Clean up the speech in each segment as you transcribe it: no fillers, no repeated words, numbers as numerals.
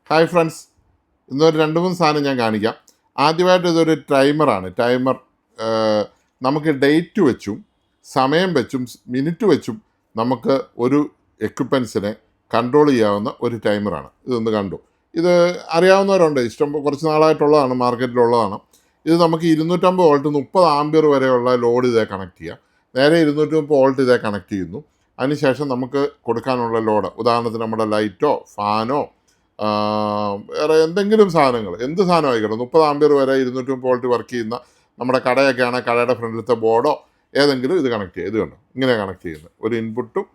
Hi friends, ഇന്നൊരു 2-3 സാധനം ഞാൻ കാണിക്കാം. ആദ്യമായിട്ട് ഇതൊരു ടൈമറാണ്. നമുക്ക് ഡേറ്റ് വെച്ചും സമയം വെച്ചും മിനിറ്റ് വെച്ചും നമുക്ക് ഒരു എക്യുപ്മെൻസിനെ കൺട്രോൾ ചെയ്യാവുന്ന ഒരു ടൈമറാണ്. ഇതൊന്ന് കണ്ടു. ഇത് അറിയാവുന്നവരുണ്ട്, കുറച്ച് നാളായിട്ടുള്ളതാണ്, മാർക്കറ്റിലുള്ളതാണ്. ഇത് നമുക്ക് 250 വോൾട്ട് 30 ആംപിയർ വരെയുള്ള ലോഡ് ഇതേ കണക്ട് ചെയ്യാം. നേരെ 230 വോൾട്ട് ഇതേ കണക്ട് ചെയ്യുന്നു. അതിനുശേഷം നമുക്ക് കൊടുക്കാനുള്ള ലോഡ്, ഉദാഹരണത്തിന് നമ്മുടെ ലൈറ്റോ ഫാനോ വേറെ എന്തെങ്കിലും സാധനങ്ങൾ, എന്ത് സാധനം ആയിക്കോട്ടെ, 30 ആംപിയർ വരെ 230 വോൾട്ട് വർക്ക് ചെയ്യുന്ന നമ്മുടെ കടയൊക്കെ ആണെങ്കിൽ കടയുടെ ഫ്രണ്ടിലത്തെ ബോർഡോ ഏതെങ്കിലും ഇത് കണക്ട് ചെയ്യുക. ഇത് കണ്ടോ, ഇങ്ങനെ കണക്ട് ചെയ്യുന്നത്. ഒരു ഇൻപുട്ടും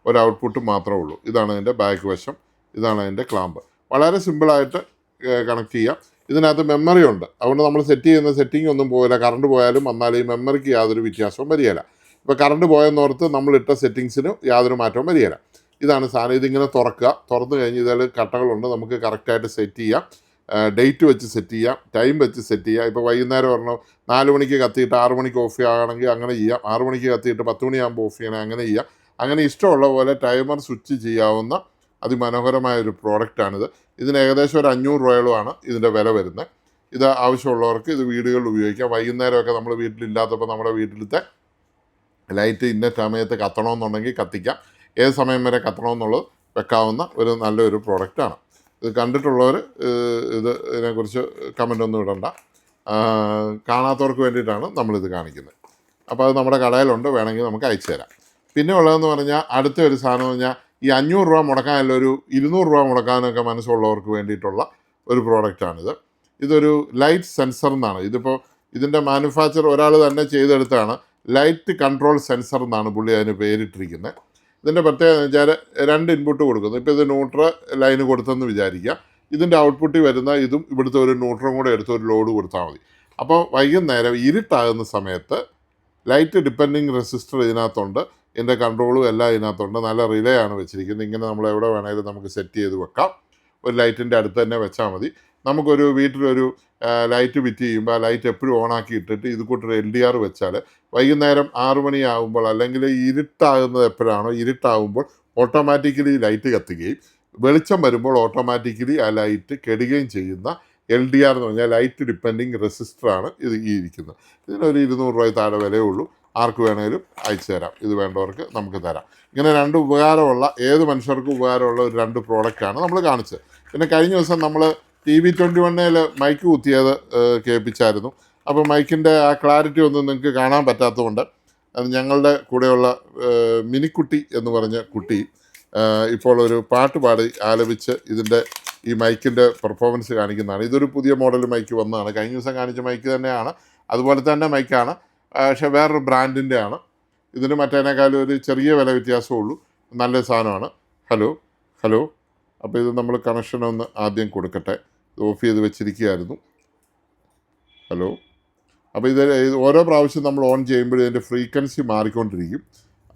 ഒരു ഔട്ട്പുട്ടും മാത്രമേ ഉള്ളൂ. ഇതാണ് അതിൻ്റെ ബാക്ക് വശം, ഇതാണ് അതിൻ്റെ ക്ലാമ്പ്. വളരെ സിമ്പിളായിട്ട് കണക്ട് ചെയ്യാം. ഇതിനകത്ത് മെമ്മറി ഉണ്ട്, അതുകൊണ്ട് നമ്മൾ സെറ്റ് ചെയ്യുന്ന സെറ്റിംഗ് ഒന്നും പോകില്ല. കറണ്ട് പോയാലും വന്നാലും ഈ മെമ്മറിക്ക് യാതൊരു വ്യത്യാസവും വരികയില്ല. ഇപ്പോൾ കറണ്ട് പോയെന്നോർത്ത് നമ്മളിട്ട സെറ്റിങ്സിന് യാതൊരു മാറ്റവും വരികയില്ല. ഇതാണ് സാധനം. ഇതിങ്ങനെ തുറന്നു കഴിഞ്ഞ് ഇതിൽ കട്ടകളുണ്ട്, നമുക്ക് കറക്റ്റായിട്ട് സെറ്റ് ചെയ്യാം. ഡേറ്റ് വെച്ച് സെറ്റ് ചെയ്യാം, ടൈം വെച്ച് സെറ്റ് ചെയ്യാം. ഇപ്പോൾ വൈകുന്നേരം പറഞ്ഞാൽ 4 മണിക്ക് കത്തിയിട്ട് 6 മണിക്ക് ഓഫ് ചെയ്യുകയാണെങ്കിൽ അങ്ങനെ ചെയ്യാം. 6 മണിക്ക് കത്തിയിട്ട് 10 മണിയാകുമ്പോൾ ഓഫ് ചെയ്യണം, അങ്ങനെ ചെയ്യാം. അങ്ങനെ ഇഷ്ടമുള്ള പോലെ ടൈമർ സ്വിച്ച് ചെയ്യാവുന്ന അതിമനോഹരമായൊരു പ്രോഡക്റ്റാണിത്. ഇതിന് ഏകദേശം ഒരു 500 രൂപയോളമാണ് ഇതിൻ്റെ വില വരുന്നത്. ഇത് ആവശ്യമുള്ളവർക്ക് ഇത് വീടുകളിൽ ഉപയോഗിക്കാം. വൈകുന്നേരമൊക്കെ നമ്മൾ വീട്ടിലില്ലാത്തപ്പോൾ നമ്മുടെ വീട്ടിലത്തെ ലൈറ്റ് ഇന്ന സമയത്ത് കത്തണമെന്നുണ്ടെങ്കിൽ കത്തിക്കാം. ഏത് സമയം വരെ കത്തണമെന്നുള്ളത് വെക്കാവുന്ന ഒരു നല്ലൊരു പ്രോഡക്റ്റാണ്. ഇത് കണ്ടിട്ടുള്ളവർ ഇതിനെക്കുറിച്ച് കമൻ്റ് ഒന്നും ഇടണ്ട. കാണാത്തവർക്ക് വേണ്ടിയിട്ടാണ് നമ്മളിത് കാണിക്കുന്നത്. അപ്പോൾ അത് നമ്മുടെ കടയിലുണ്ട്, വേണമെങ്കിൽ നമുക്ക് അയച്ചു തരാം. പിന്നെ ഉള്ളതെന്ന് പറഞ്ഞാൽ അടുത്ത ഒരു സാധനം എന്ന് പറഞ്ഞാൽ ഈ 500 രൂപ മുടക്കാനല്ല, ഒരു 200 രൂപ മുടക്കാനൊക്കെ മനസ്സുള്ളവർക്ക് വേണ്ടിയിട്ടുള്ള ഒരു പ്രോഡക്റ്റാണിത്. ഇതൊരു ലൈറ്റ് സെൻസർ എന്നാണ്. ഇതിൻ്റെ മാനുഫാക്ചർ ഒരാൾ തന്നെ ചെയ്തെടുത്താണ്. ലൈറ്റ് കൺട്രോൾ സെൻസർ എന്നാണ് പുള്ളി അതിന് പേരിട്ടിരിക്കുന്നത്. ഇതിൻ്റെ പ്രത്യേകത എന്ന് വെച്ചാൽ 2 ഇൻപുട്ട് കൊടുക്കുന്നു. ഇപ്പോൾ ഇത് ന്യൂട്രൽ ലൈന് കൊടുത്തെന്ന് വിചാരിക്കുക. ഇതിൻ്റെ ഔട്ട്പുട്ടിൽ വരുന്ന ഇതും ഇവിടുത്തെ ഒരു ന്യൂട്രലും കൂടെ എടുത്ത് ഒരു ലോഡ് കൊടുത്താൽ മതി. അപ്പോൾ വൈകുന്നേരം ഇരുട്ടാകുന്ന സമയത്ത് ലൈറ്റ് ഡിപ്പെൻഡിങ് റെസിസ്റ്റർ ഇതിനകത്തുണ്ട്, ഇതിൻ്റെ കൺട്രോളും എല്ലാം ഇതിനകത്തുണ്ട്. നല്ല റിലേ ആണ് വെച്ചിരിക്കുന്നത്. ഇങ്ങനെ നമ്മൾ എവിടെ വേണമെങ്കിലും നമുക്ക് സെറ്റ് ചെയ്ത് വെക്കാം. ഒരു ലൈറ്റിൻ്റെ അടുത്ത് തന്നെ വെച്ചാൽ മതി. നമുക്കൊരു വീട്ടിലൊരു ലൈറ്റ് ഫിറ്റ് ചെയ്യുമ്പോൾ ആ ലൈറ്റ് എപ്പോഴും ഓണാക്കി ഇട്ടിട്ട് ഇത് കൂട്ടൊരു LDR വെച്ചാൽ വൈകുന്നേരം 6 മണിയാകുമ്പോൾ, അല്ലെങ്കിൽ ഇരുട്ടാകുന്നത് എപ്പോഴാണോ, ഇരുട്ടാകുമ്പോൾ ഓട്ടോമാറ്റിക്കലി ലൈറ്റ് കത്തുകയും വെളിച്ചം വരുമ്പോൾ ഓട്ടോമാറ്റിക്കലി ആ ലൈറ്റ് കെടുകയും ചെയ്യുന്ന LDR എന്ന് പറഞ്ഞാൽ ലൈറ്റ് ഡിപ്പെൻഡിങ് റെസിസ്റ്ററാണ് ഇത് ഈ ഇരിക്കുന്നത്. ഇതിനൊരു 200 രൂപ താഴെ വിലയേ ഉള്ളൂ. ആർക്ക് വേണേലും അയച്ചു തരാം. ഇത് വേണ്ടവർക്ക് നമുക്ക് തരാം. ഇങ്ങനെ 2 ഉപകാരമുള്ള, ഏത് മനുഷ്യർക്കും ഉപകാരമുള്ള ഒരു 2 പ്രോഡക്റ്റാണ് നമ്മൾ കാണിച്ചത്. പിന്നെ കഴിഞ്ഞ ദിവസം നമ്മൾ TV21 മൈക്ക് കുത്തിയത് കേൾപ്പിച്ചായിരുന്നു. അപ്പോൾ മൈക്കിൻ്റെ ആ ക്ലാരിറ്റി ഒന്നും നിങ്ങൾക്ക് കാണാൻ പറ്റാത്തതുകൊണ്ട് അത് ഞങ്ങളുടെ കൂടെയുള്ള മിനിക്കുട്ടി എന്ന് പറഞ്ഞ കുട്ടി ഇപ്പോൾ ഒരു പാട്ട് പാടി ആലപിച്ച് ഇതിൻ്റെ ഈ മൈക്കിൻ്റെ പെർഫോമൻസ് കാണിക്കുന്നതാണ്. ഇതൊരു പുതിയ മോഡൽ മൈക്ക് വന്നതാണ്. കഴിഞ്ഞ ദിവസം കാണിച്ച മൈക്ക് തന്നെയാണ്, അതുപോലെ തന്നെ മൈക്കാണ്, പക്ഷേ വേറൊരു ബ്രാൻഡിൻ്റെ ആണ്. ഇതിന് മറ്റേനേക്കാളും ഒരു ചെറിയ വില വ്യത്യാസമേ ഉള്ളൂ. നല്ല സാധനമാണ്. ഹലോ. അപ്പോൾ ഇത് നമ്മൾ കണക്ഷനൊന്ന് ആദ്യം കൊടുക്കട്ടെ. ഇത് ഓഫ് ചെയ്ത് വെച്ചിരിക്കുകയായിരുന്നു. ഹലോ. അപ്പോൾ ഇത് ഓരോ പ്രാവശ്യം നമ്മൾ ഓൺ ചെയ്യുമ്പോഴും ഇതിൻ്റെ ഫ്രീക്വൻസി മാറിക്കൊണ്ടിരിക്കും.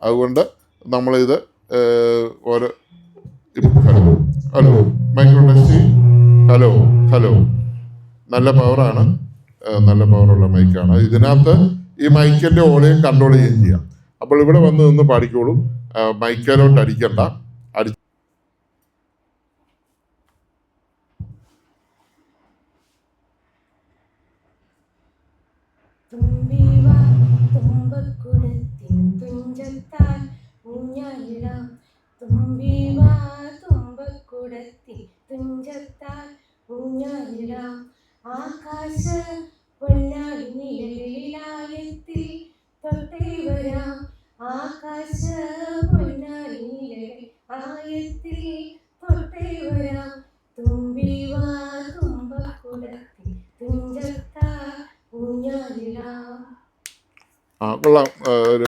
അതുകൊണ്ട് നമ്മളിത് ഓരോ ഹലോ മൈക്രോ ടെസ്റ്റിംഗ്. ഹലോ. നല്ല പവറാണ്, നല്ല പവറുള്ള മൈക്കാണ്. ഇതിനകത്ത് ഈ മൈക്കിൻ്റെ ഓളിയം കൺട്രോൾ ചെയ്യുകയും ചെയ്യാം. അപ്പോൾ ഇവിടെ വന്ന് നിന്ന് പാടിക്കോളൂ, മൈക്കിലോട്ട് അടിക്കണ്ട. തുമ്പിവാ തുമ്പക്കുടത്തിൻ തുഞ്ചത്താൽ ഊഞ്ഞാലിടാം. തുമ്പിവാ തുമ്പക്കുടത്തിൻ തുഞ്ചത്താൽ ഊഞ്ഞാലിടാം. ആകാശ പൊന്നാടി നീലയിലായത്തിൽ തൊട്ടേ വരാം. ആകാശ പൊന്നാടി നീലയിലായത്തിൽ തൊട്ടേ വരാം. തുമ്പിവാ തുമ്പക്കുടത്തിൻ തുഞ്ചത്താൽ ഊഞ്ഞാലിടാം. കൊള്ളാം.